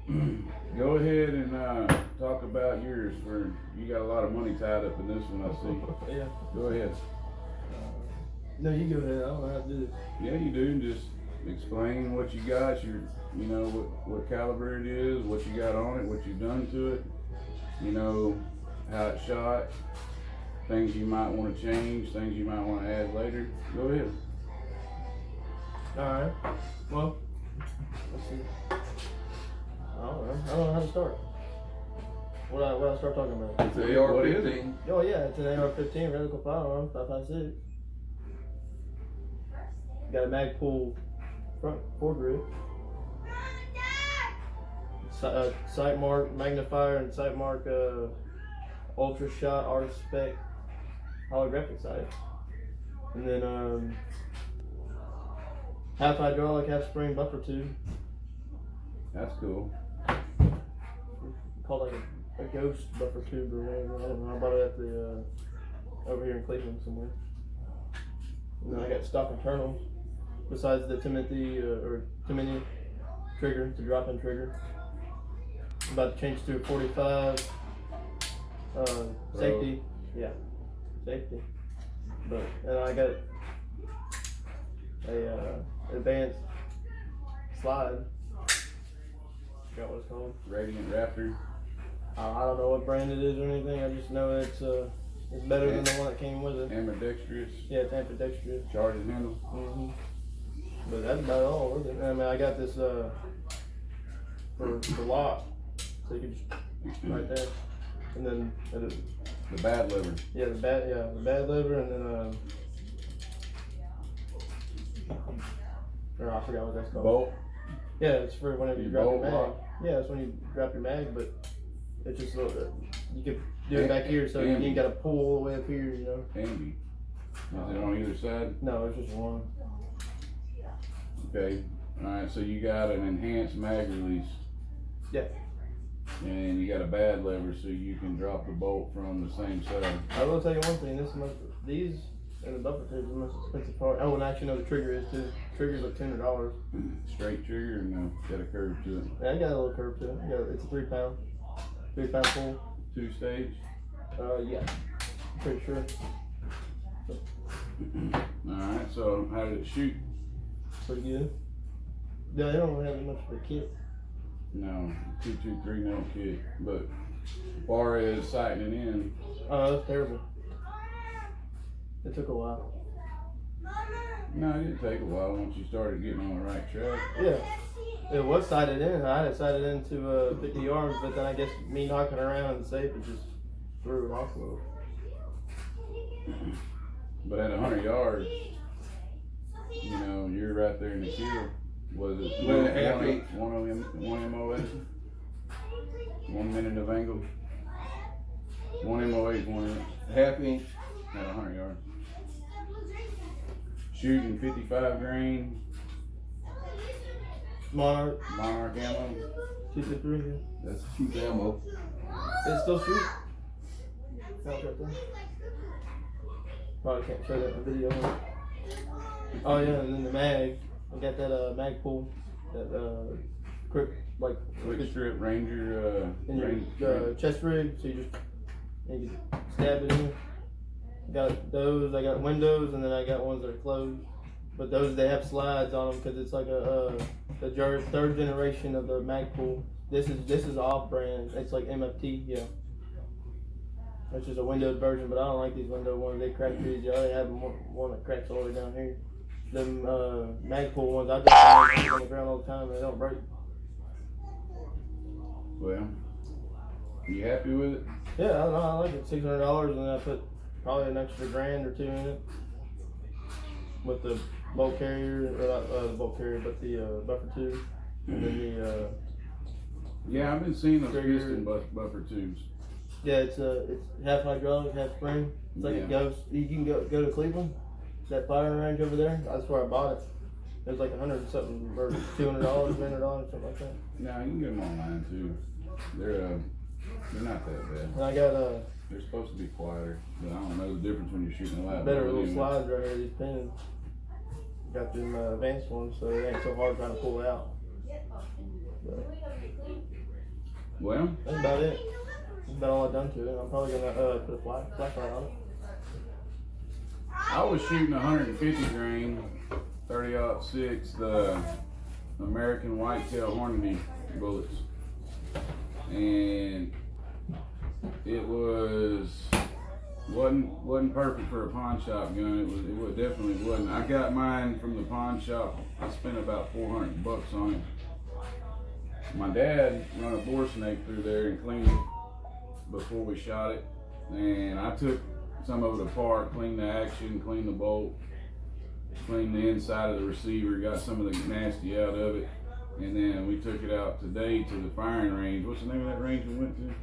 Go ahead and talk about yours. You got a lot of money tied up in this one, I see. Yeah. Go ahead. No, you go ahead. I don't know how to do this. Yeah, you do. Just explain what you got. You know what caliber it is, what you got on it, what you've done to it. You know how it shot. Things you might want to change. Things you might want to add later. Go ahead. All right. Well, let's see. I don't know how to start. What I start talking about? It's the AR-15. Oh yeah, it's an AR-15 reticle firearm, 5.56. Got a mag pull front foregrip. Sight mark magnifier and sight mark ultra shot R spec holographic sight. And then half hydraulic, half spring buffer tube. That's cool. Called like a ghost buffer tube or whatever. I don't know. I bought it at the over here in Cleveland somewhere. And then I got stock internals besides the Timothy trigger, the drop-in trigger. I'm about to change to a 45 safety. Yeah, safety. But and I got a advanced slide. Forgot what it's called. Radiant Raptor. I don't know what brand it is or anything. I just know it's better than the one that came with it. Ambidextrous. Yeah, it's ambidextrous. Charging handle. Mhm. But that's about all with it. I mean, I got this for the lock, so you can just right there, and then The bad lever. the bad lever, and then or I forgot what that's called. Bolt. Yeah, it's for whenever you drop your bolt mag. lock. Yeah, it's when you drop your mag, but it's just a little. You could do it back here, so you ain't got to pull all the way up here, you know. Handy. Is it on either side? No, it's just one. Okay. Alright, so you got an enhanced mag release. Yeah. And you got a bad lever so you can drop the bolt from the same side. I will tell you one thing. These and the buffer tubes are the most expensive part. Oh, and actually, no, the trigger is too. Trigger's like $200. Straight trigger or no? Got a curve to it. Yeah, I got a little curve to it. It's a 3 pound pull. 2-stage. Yeah, pretty sure. Alright, so how did it shoot? Pretty good. Yeah, they don't really have much of a kit. No, 223 no kit. But as far as sighting it in, That's terrible. It took a while. no, it didn't take a while once you started getting on the right track. Yeah, it was sighted in. I had it sighted into 50 yards, but then I guess me knocking around in the safe, it just threw it off a little. But at 100 yards, you know, you're right there in the kill. Was it 1.5 inch? one MOA? 1 minute of angle? 1 MOA is 1 inch Half inch. at 100 yards. Shooting 55 grain. Monarch Monarch ammo. 253. Yeah. That's cheap ammo. It's still shoot. Right there. Probably can't show that in the video. Oh yeah, and then the mag. I got that mag pull. That quick Quick strip Ranger. in your chest rig, so you can stab it in. Got those. I got windows, and then I got ones that are closed. But those they have slides on them because it's like the third generation of the mag pull. This is off brand. It's like MFT, yeah. It's just a windowed version, but I don't like these window ones. They crack too easy. I already have one that cracks all the way down here. Them Magpul ones, I just put on the ground all the time and they don't break. Well, you happy with it? Yeah, I don't know. I like it. $600, and then I put probably an extra $1,000 or $2,000 in it with the bolt carrier, or not the bolt carrier, but the buffer tube, and then the Yeah, I've been seeing those trigger. piston buffer tubes. Yeah, it's half hydraulic, half spring. It's like a ghost. You can go to Cleveland, that firing range over there. That's where I bought it. It was like $100 and something, or $200, $300, something like that. No, you can get them online too. They're not that bad. And I got They're supposed to be quieter, but I don't know the difference when you're shooting a lap. better little slides right here. These pins. Got them advanced ones, so it ain't so hard trying to pull out. But Well, That's about it. That's about all I've done to it. I'm probably gonna put a flashlight on it. I was shooting 150 grain, 30-06, the American whitetail Hornady bullets, and it wasn't perfect for a pawn shop gun. It definitely wasn't. I got mine from the pawn shop. I spent about $400 on it. My dad run a bore snake through there and cleaned it before we shot it, and I took some of it apart, cleaned the action, cleaned the bolt, cleaned the inside of the receiver, got some of the nasty out of it, and then we took it out today to the firing range. What's the name of that range we went to?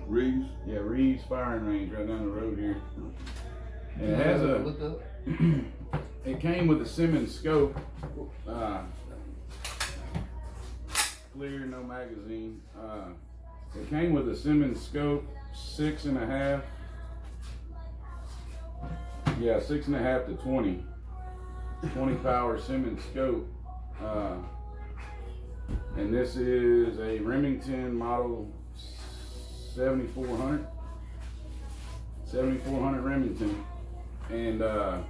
Reeves. Yeah, Reeves Firing Range right down the road here. And it has a, it came with a Simmons scope, clear, no magazine. It came with a Simmons scope, 6.5. Yeah, 6.5 to 20 power Simmons scope. And this is a Remington model 7400 Remington, and yeah,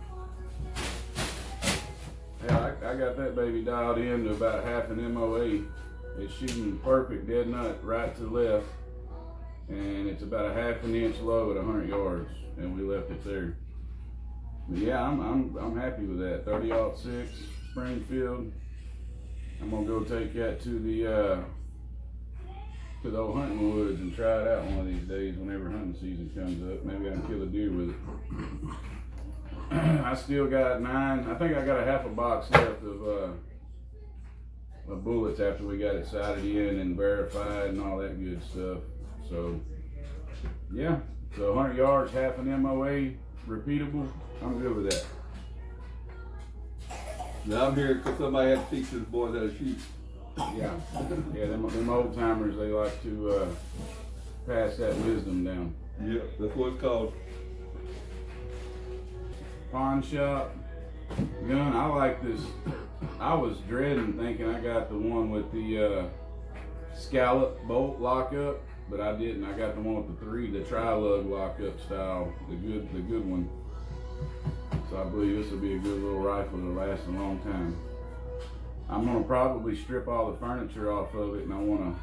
I got that baby dialed in to about half an MOA. It's shooting perfect dead nut right to left, and it's about a half an inch low at 100 yards, and we left it there. But yeah, I'm happy with that. 30-06 Springfield. I'm gonna go take that to the old hunting woods and try it out one of these days whenever hunting season comes up. Maybe I can kill a deer with it. I still got 9. I think I got a half a box left of bullets after we got it sighted in and verified and all that good stuff. So yeah, so 100 yards, half an MOA, repeatable. I'm good with that. Now I'm here because somebody had to teach this boy how to shoot. Yeah, them old timers, they like to pass that wisdom down. Yeah, that's what it's called. Pawn shop gun, I like this. I was dreading thinking I got the one with the scallop bolt lockup, but I didn't. I got the one with the tri-lug lockup style, the good one. So I believe this will be a good little rifle that'll last a long time. I'm gonna probably strip all the furniture off of it, and I wanna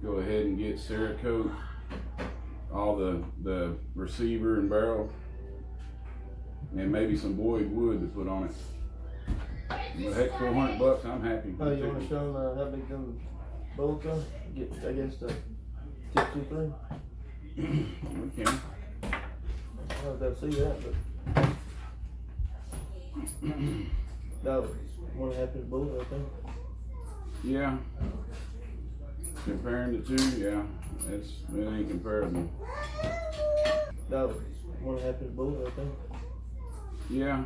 go ahead and get Cerakote, all the receiver and barrel, and maybe some Boyd wood to put on it. But heck, $400, I'm happy. Oh, you wanna show them how big them bullets are? Get against the 623? We can. I don't know if they'll see that, but that was 1.5 inch bullet, I think. Yeah. Comparing the two, yeah, it ain't comparable. That was 1.5 inch bullet, I think. Yeah.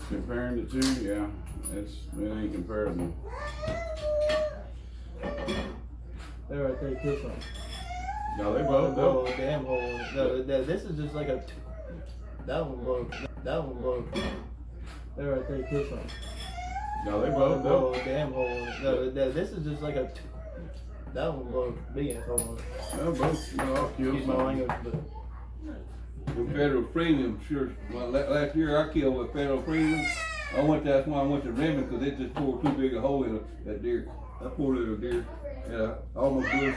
Comparing the two, yeah, it ain't comparable. They right there, kill something. No, they both blow do. a damn hole in it. No, this is just like a. That one blow. They right there, kill something. No, they both blow do. a damn hole in it. No, this is just like a. That one blow a big ass hole in it. No, both, I'll kill Excuse my something. language, but. The federal premium, sure. Well, last year I killed with federal premium. That's why I went to Raymond, because they just poured too big a hole in that deer. That poor little deer. Yeah, I almost blew.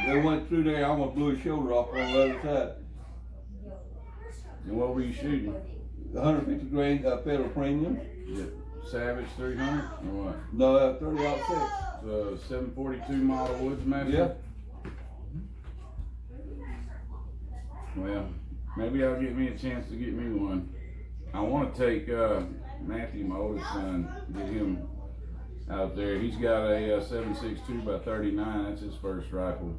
They went through there. I almost blew his shoulder off on the other side. And what were you shooting? 150 grain federal premium. Yeah. Savage 300 or what? No, 30-06. So 742 model Woodsmaster? Yeah. Well, maybe I'll get me a chance to get me one. I want to take Matthew, my oldest son, get him out there. He's got a 7.62 by 39. That's his first rifle.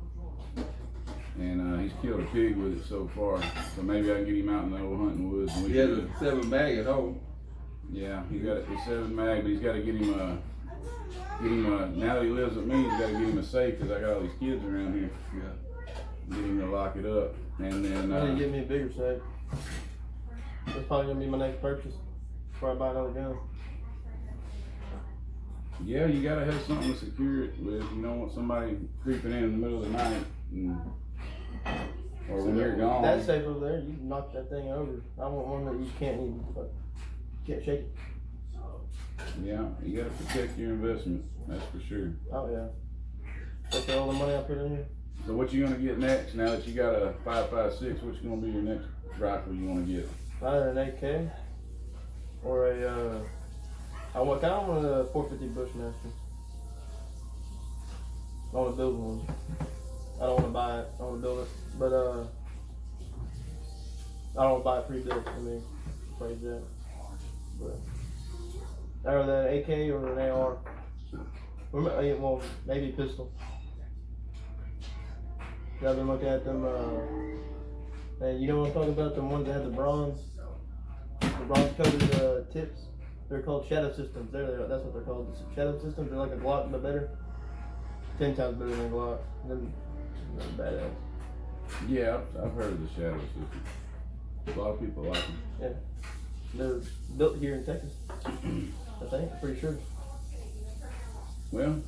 And he's killed a pig with it so far. So maybe I can get him out in the old hunting woods. And He has a 7 mag at home. Yeah, he got it with 7 mag, but he's got to get him a, now that he lives with me, he's got to get him a safe because I got all these kids around here. Yeah. Get him to lock it up. And then, I need to get me a bigger safe. That's probably gonna be my next purchase before I buy another gun. Yeah, you gotta have something to secure it with. You don't want somebody creeping in the middle of the night or when you're gone. That's safe over there. You can knock that thing over. I want one that you can't even can't shake it. Yeah, you gotta protect your investment. That's for sure. Oh yeah. Especially all the money I put in here. So what you gonna get next? Now that you got a 5.56, what's gonna be your next rifle you wanna get? Either an AK or a I want a 450 Bushmaster. I want to build one. I don't want to buy it. I want to build it, but I don't want to buy it pre-built. I mean, phrase that. But either an AK or an AR. Or well, maybe a pistol. I've been looking at them. And you know what I'm talking about? The ones that have the bronze coated tips. They're called shadow systems. That's what they're called. Shadow systems. They're like a Glock, but better. 10 times better than a Glock. They're badass. Yeah, I've heard of the shadow system. A lot of people like them. Yeah. They're built here in Texas. I think. I'm pretty sure. Well,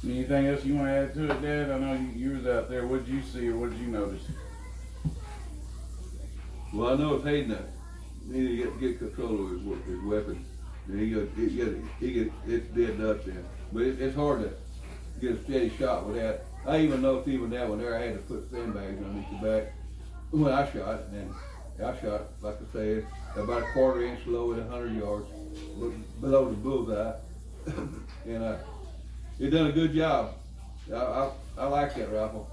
anything else you want to add to it, Dad? I know you was out there. What did you see or what did you notice? Well, I know it's Hayden. He need to get control of his weapon. And it's dead nuts in. But it's hard to get a steady shot with that. I even noticed even that one there, I had to put sandbags underneath the back when I shot. And I shot, like I say, about a quarter inch low at 100 yards, below the bullseye. And it done a good job. I like that rifle.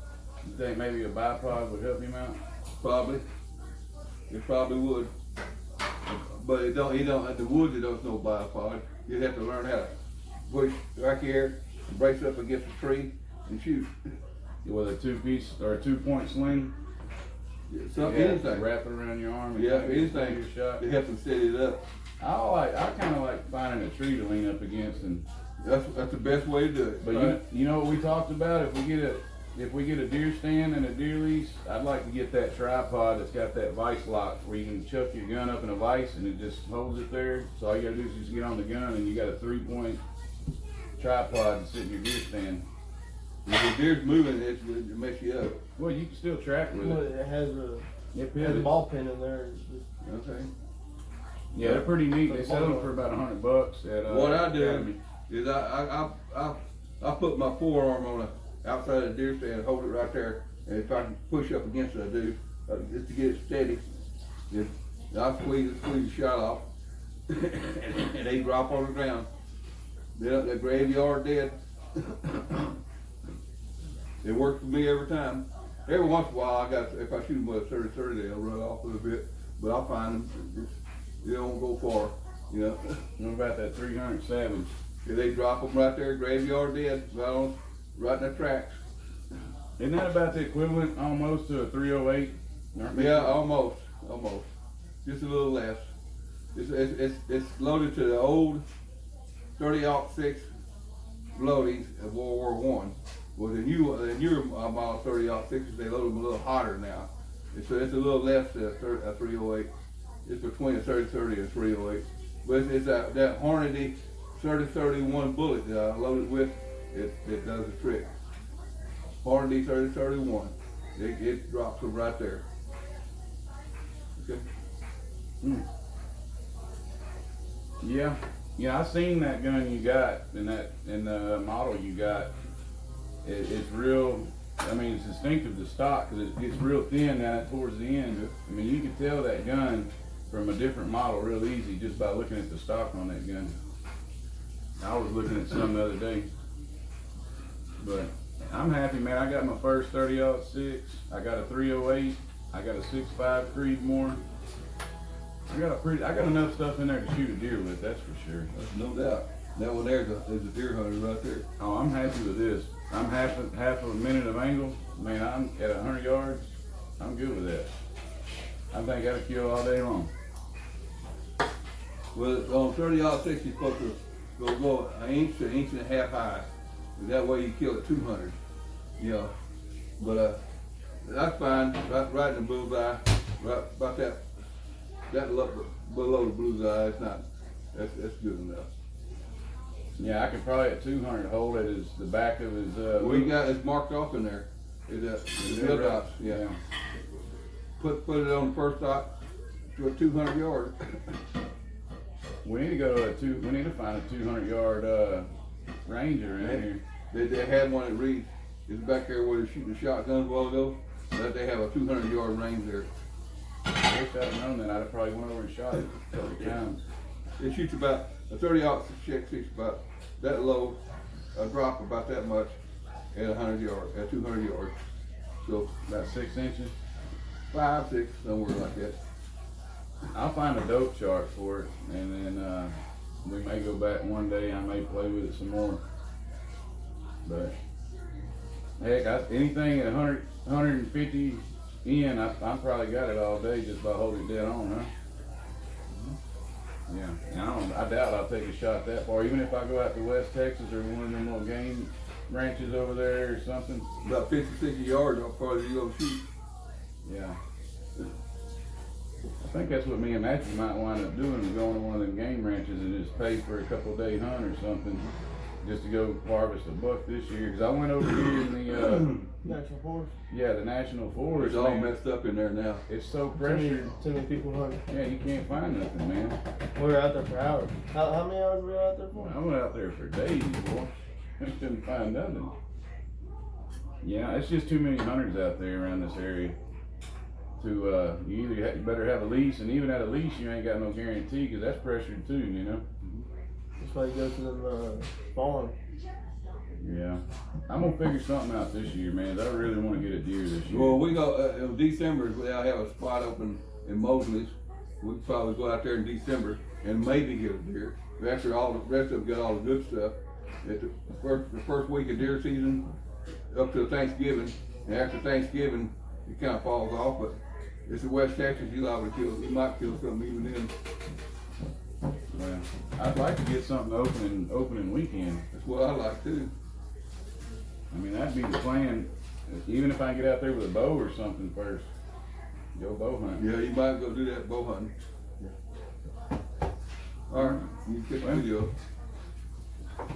You think maybe a bipod would help him out? Probably. It probably would. But it don't, in the woods it don't no bipod. You have to learn how to push right here, brace up against a tree, and shoot. With a 2-piece or a 2-point sling? Anything. Wrap it around your arm and anything. Your shot. They have to set it up. I kind of like finding a tree to lean up against, and that's the best way to do it. But right? you know what we talked about? If we get a deer stand and a deer leash, I'd like to get that tripod that's got that vise lock where you can chuck your gun up in a vise and it just holds it there. So all you gotta do is just get on the gun and you got a 3-point tripod to sit in your deer stand. If the deer's moving, it mess you up. Well, you can still track with it. It has a ball pin in there. Okay. Yeah, they're pretty neat. They sell them for about $100 at what I do Academy. is I put my forearm on the outside of the deer stand, hold it right there, and if I can push up against it, I do, just to get it steady. I squeeze the shot off, and they drop on the ground. They're up that graveyard dead. It works for me every time. Every once in a while, if I shoot them with a 30-30, they'll run off a little bit, but I'll find them. They don't go far, you know. What about that 300 Savage? Yeah, they drop them right there, graveyard dead, right in the tracks. Isn't that about the equivalent almost to a 308? Yeah, almost. Just a little less. It's loaded to the old 30-06 loadings of World War One. Well, the newer model 30-06s, they load them a little hotter now. So it's a little less than a 308. It's between a 30-30 and 308. But it's that Hornady 30-31 bullet that I loaded with, it does the trick. Hornady 30-31. It drops them right there. Okay. Yeah, I seen that gun you got in the model you got. It's real. I mean, it's distinctive to stock because it gets real thin down towards the end. I mean, you can tell that gun from a different model real easy just by looking at the stock on that gun. I was looking at some the other day, but I'm happy, man. I got my first 30-06. I got a 308. I got a 6.5 Creedmoor. I got enough stuff in there to shoot a deer with. That's for sure. That's no doubt. That one there's a deer hunter right there. Oh, I'm happy with this. I'm half a minute of angle. Man, I'm at 100 yards. I'm good with that. I think that'll kill all day long. Well, on 30-06, you're supposed to go an inch to an inch and a half high. That way you kill at 200. You know, but that's fine. Right in the bullseye. Right about that below the bullseye. It's not. That's good enough. Yeah, I could probably at 200 hold it as the back of his, We got it marked off in there. Is that, the hill tops, yeah. Put it on the first dot to a 200 yard. We need to go to we need to find a 200-yard, Ranger in here. They had one at Reed. It's back there where they're shooting the shotguns a while ago. But they have a 200-yard range there. I wish I'd have known that. I'd have probably went over and shot it a couple of times. It shoots about, a 30-aught shoots about that low, a drop about that much at 100 yards, at 200 yards. So About 6 inches. 5, 6, somewhere like that. I'll find a dope chart for it, and then we may go back one day. I may play with it some more. But heck, anything at 100, 150 in, I probably got it all day just by holding it dead on, huh? Yeah, and I doubt I'll take a shot that far. Even if I go out to West Texas or one of them little game ranches over there or something. About 50, 60 yards, I'll probably be able to shoot. Yeah. I think that's what me and Matthew might wind up doing, is going to one of them game ranches and just pay for a couple day hunt or something, just to go harvest a buck this year. Cause I went over here in the National Forest. yeah, the National Forest. It's all man. messed up in there now. It's so Too many, pressured. too many people hunting. Yeah, you can't find nothing, man. We were out there for hours. How many hours were we out there for? I went out there for days, boy. I couldn't find nothing. Yeah, it's just too many hunters out there around this area. To you either you better have a lease, and even at a lease, you ain't got no guarantee, because that's pressured too, you know. That's why you go to them farms. Yeah, I'm gonna figure something out this year, man. I really want to get a deer this year. Well, we go, in December, I have a spot open in Mosley's. We could probably go out there in December and maybe get a deer. After all the rest of them got all the good stuff. At the first week of deer season, up to Thanksgiving, and after Thanksgiving, it kind of falls off, but it's in West Texas, you might kill something even then. Well, I'd like to get something opening weekend. That's what I like too. I mean, that'd be the plan. Even if I get out there with a bow or something first, go bow hunting. Yeah, you might go do that bow hunting. All right, you can take the video.